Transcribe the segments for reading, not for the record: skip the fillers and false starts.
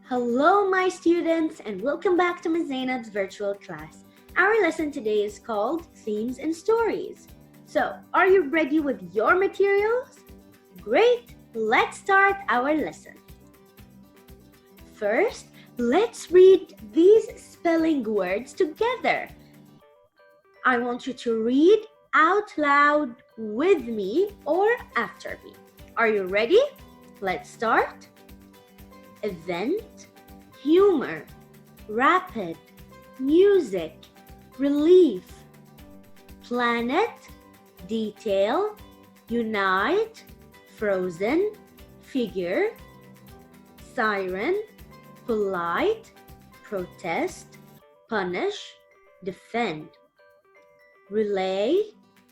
Hello, my students, and welcome back to Ms. Zainab's virtual class. Our lesson today is called Themes and Stories. So, are you ready with your materials? Great, let's start our lesson. First, let's read these spelling words together. I want you to read out loud with me or after me. Are you ready? Let's start. Event, humor, rapid, music, relief, planet, detail, unite, frozen, figure, siren, polite, protest, punish, defend, relay,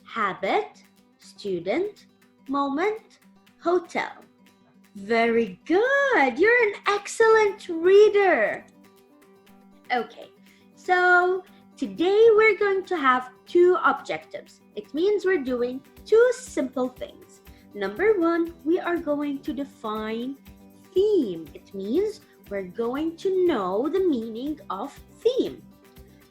habit, student, moment, hotel. Very good. You're an excellent reader. Okay, so today we're going to have two objectives. It means we're doing two simple things. Number one, we are going to define theme. It means we're going to know the meaning of theme.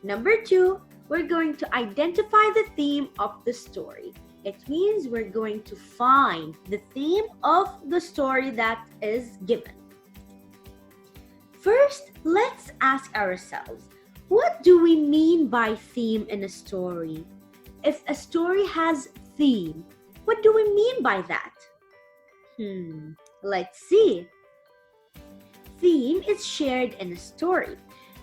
Number two, we're going to identify the theme of the story. It means we're going to find the theme of the story that is given. First, let's ask ourselves, what do we mean by theme in a story? If a story has theme, what do we mean by that? Let's see. Theme is shared in a story.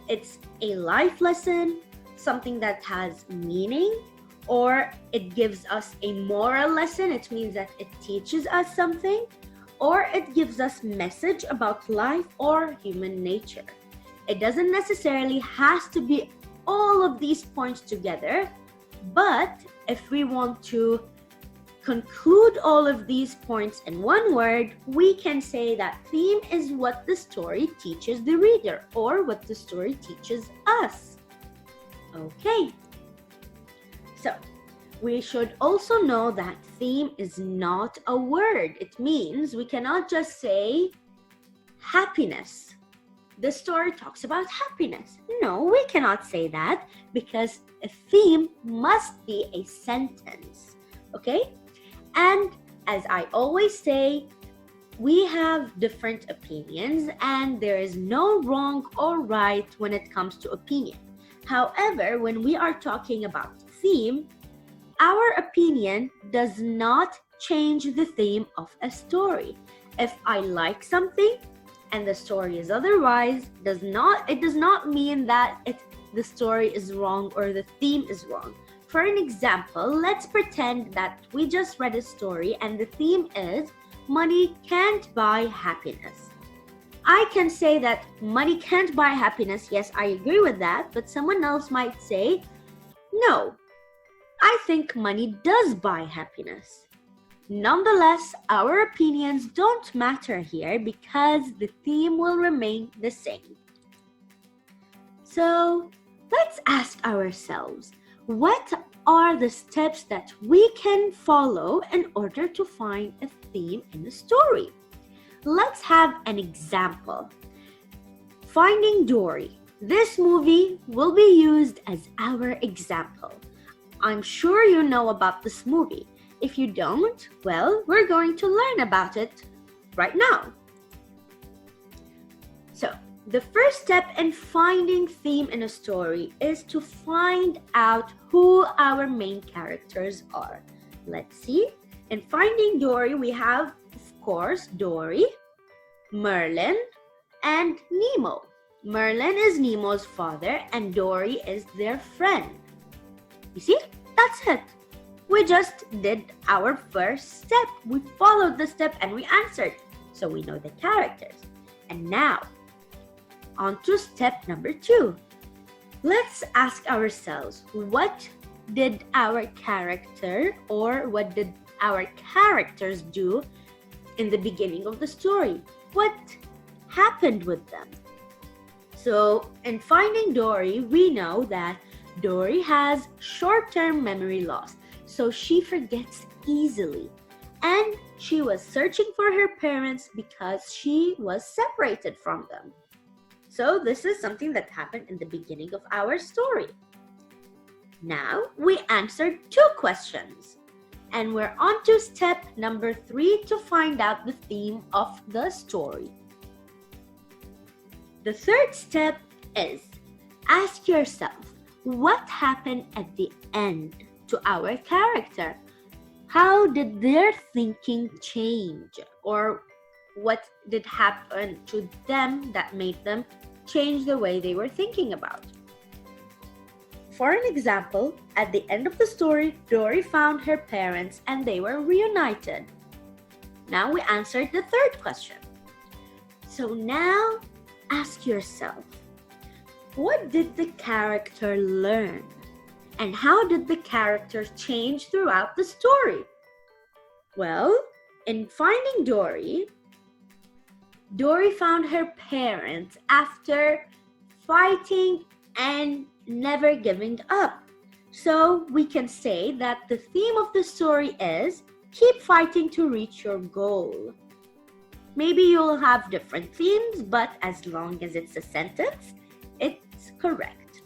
It's a life lesson, something that has meaning, or it gives us a moral lesson. It means that it teaches us something, or it gives us message about life or human nature. It doesn't necessarily have to be all of these points together, but if we want to conclude all of these points in one word, we can say that theme is what the story teaches the reader, or what the story teaches us. Okay. So, we should also know that theme is not a word. It means we cannot just say happiness. The story talks about happiness. No, we cannot say that because a theme must be a sentence. Okay? And as I always say, we have different opinions and there is no wrong or right when it comes to opinion. However, when we are talking about theme, our opinion does not change the theme of a story. If I like something and the story is otherwise, it does not mean that the story is wrong or the theme is wrong. For an example, let's pretend that we just read a story and the theme is money can't buy happiness. I can say that money can't buy happiness. Yes, I agree with that, but someone else might say, no, I think money does buy happiness. Nonetheless, our opinions don't matter here because the theme will remain the same. So, let's ask ourselves, what are the steps that we can follow in order to find a theme in a story? Let's have an example. Finding Dory. This movie will be used as our example. I'm sure you know about this movie. If you don't, well, we're going to learn about it right now. So, the first step in finding theme in a story is to find out who our main characters are. Let's see. In Finding Dory, we have, of course, Dory, Merlin, and Nemo. Merlin is Nemo's father and Dory is their friend. You see, that's it. We just did our first step. We followed the step and we answered. So we know the characters. And now, on to step number 2. Let's ask ourselves, what did our character or what did our characters do in the beginning of the story? What happened with them? So, in Finding Dory, we know that Dory has short-term memory loss, so she forgets easily. And she was searching for her parents because she was separated from them. So this is something that happened in the beginning of our story. Now we answered 2 questions. And we're on to step number 3 to find out the theme of the story. The third step is ask yourself, what happened at the end to our character? How did their thinking change? Or what did happen to them that made them change the way they were thinking about? For an example, at the end of the story, Dory found her parents and they were reunited. Now we answered the third question. So now ask yourself, what did the character learn? And how did the character change throughout the story? Well, in finding Dory, Dory found her parents after fighting and never giving up. So we can say that the theme of the story is keep fighting to reach your goal. Maybe you'll have different themes, but as long as it's a sentence, it's correct.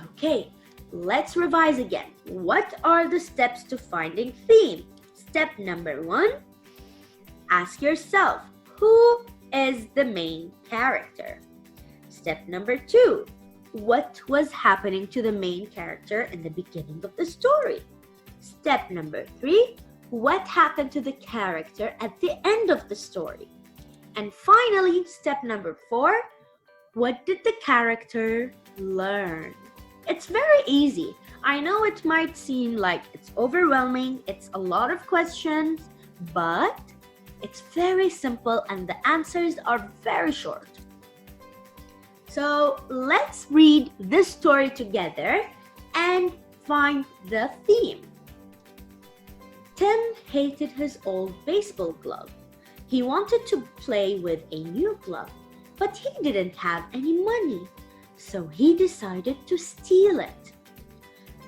Okay, let's revise again. What are the steps to finding theme? Step number 1, ask yourself, who is the main character? Step number 2, what was happening to the main character in the beginning of the story? Step number 3, what happened to the character at the end of the story? And finally, step number 4, what did the character learn? It's very easy. I know it might seem like it's overwhelming, it's a lot of questions, but it's very simple and the answers are very short. So let's read this story together and find the theme. Tim hated his old baseball glove. He wanted to play with a new glove, but he didn't have any money, so he decided to steal it.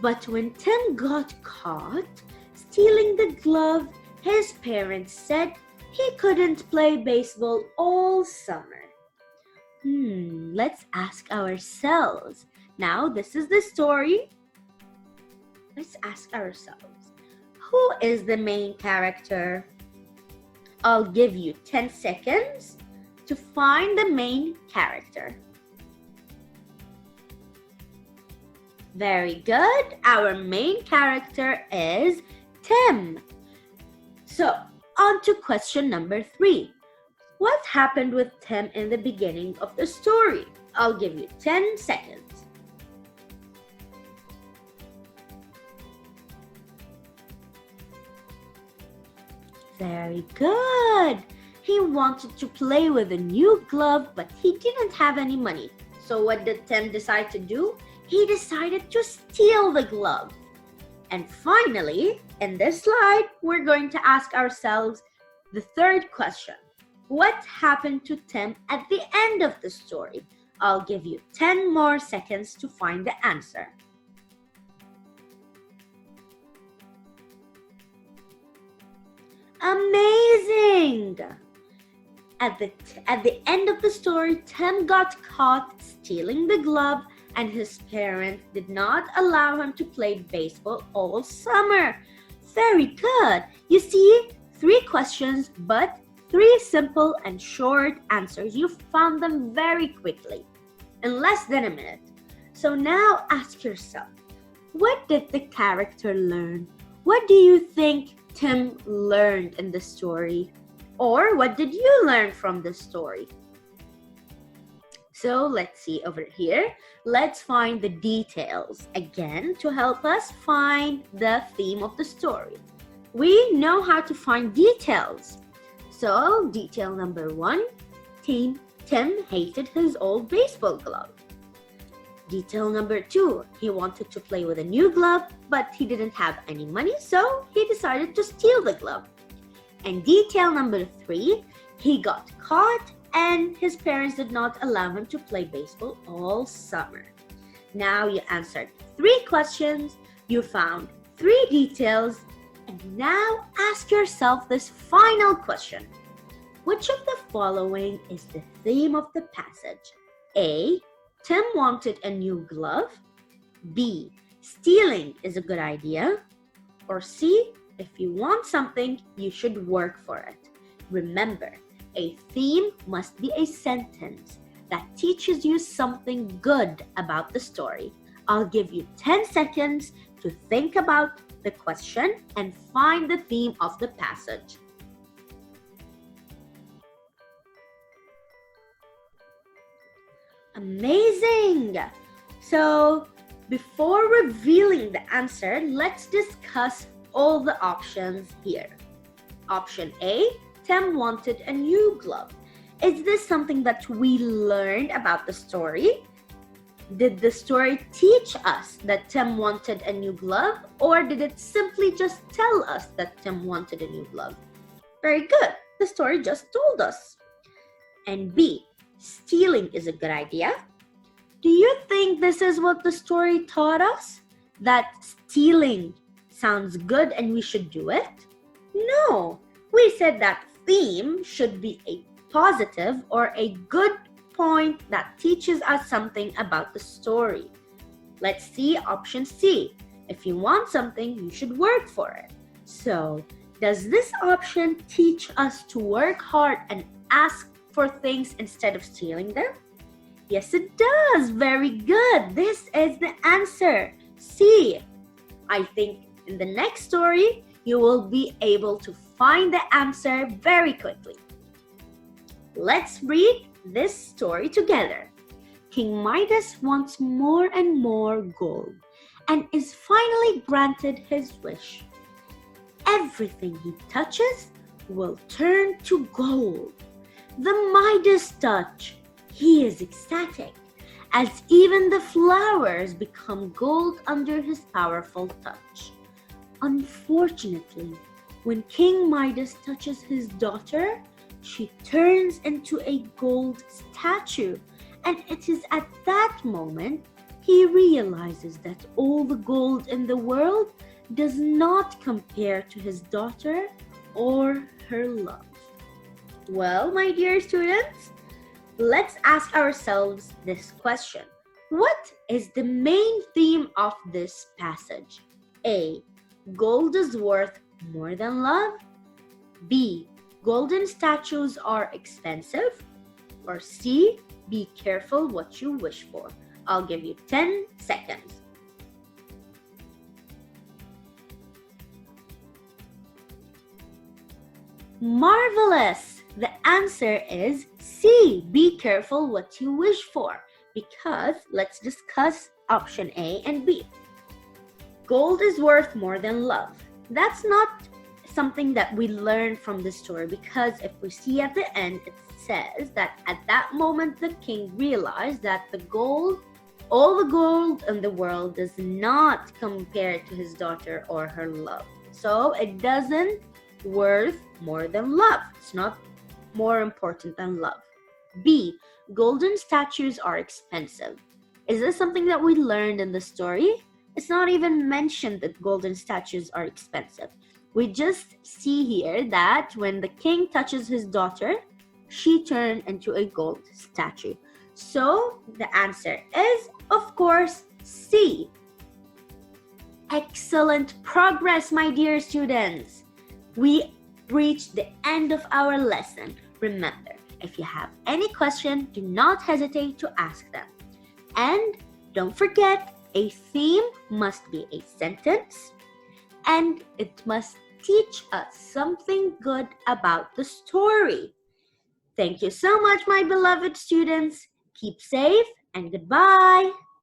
But when Tim got caught stealing the glove, his parents said he couldn't play baseball all summer. Let's ask ourselves. Now, this is the story. Let's ask ourselves, who is the main character? I'll give you 10 seconds to find the main character. Very good. Our main character is Tim. So, on to question number 3. What happened with Tim in the beginning of the story? I'll give you 10 seconds. Very good. He wanted to play with a new glove, but he didn't have any money. So what did Tim decide to do? He decided to steal the glove. And finally, in this slide, we're going to ask ourselves the third question. What happened to Tim at the end of the story? I'll give you 10 more seconds to find the answer. Amazing! At the end of the story, Tim got caught stealing the glove and his parents did not allow him to play baseball all summer. Very good! You see, 3 questions, but 3 simple and short answers. You found them very quickly, in less than a minute. So now ask yourself, what did the character learn? What do you think Tim learned in the story? Or what did you learn from the story? So let's see over here. Let's find the details again to help us find the theme of the story. We know how to find details. So detail number 1, Tim hated his old baseball glove. Detail number 2, he wanted to play with a new glove, but he didn't have any money, so he decided to steal the glove. And detail number 3, he got caught and his parents did not allow him to play baseball all summer. Now you answered 3 questions, you found 3 details, and now ask yourself this final question. Which of the following is the theme of the passage? A. Tim wanted a new glove. B. Stealing is a good idea. Or C. If you want something, you should work for it. Remember, a theme must be a sentence that teaches you something good about the story. I'll give you 10 seconds to think about the question and find the theme of the passage. Amazing! So, before revealing the answer, let's discuss all the options here. Option A, Tim wanted a new glove. Is this something that we learned about the story? Did the story teach us that Tim wanted a new glove, or did it simply just tell us that Tim wanted a new glove? Very good. The story just told us. And B, stealing is a good idea. Do you think this is what the story taught us? That stealing sounds good and we should do it? No. We said that theme should be a positive or a good point that teaches us something about the story. Let's see option C. If you want something, you should work for it. So, does this option teach us to work hard and ask for things instead of stealing them? Yes, it does. Very good. This is the answer. C. I think in the next story, you will be able to find the answer very quickly. Let's read this story together. King Midas wants more and more gold and is finally granted his wish. Everything he touches will turn to gold. The Midas touch. He is ecstatic, as even the flowers become gold under his powerful touch. Unfortunately, when King Midas touches his daughter, she turns into a gold statue, and it is at that moment he realizes that all the gold in the world does not compare to his daughter or her love. Well, my dear students, let's ask ourselves this question. What is the main theme of this passage? A. Gold is worth more than love. B. Golden statues are expensive. Or C. Be careful what you wish for. I'll give you 10 seconds. Marvelous! The answer is C. Be careful what you wish for. Because let's discuss option A and B. Gold is worth more than love. That's not something that we learn from the story, because if we see at the end, it says that at that moment the king realized that all the gold in the world does not compare to his daughter or her love. So it doesn't worth more than love. It's not more important than love. B. Golden statues are expensive. Is this something that we learned in the story? It's not even mentioned that golden statues are expensive. We just see here that when the king touches his daughter, she turned into a gold statue. So the answer is, of course, C. Excellent progress, my dear students. We reached the end of our lesson. Remember, if you have any question, do not hesitate to ask them. And don't forget, a theme must be a sentence, and it must teach us something good about the story. Thank you so much, my beloved students. Keep safe and goodbye.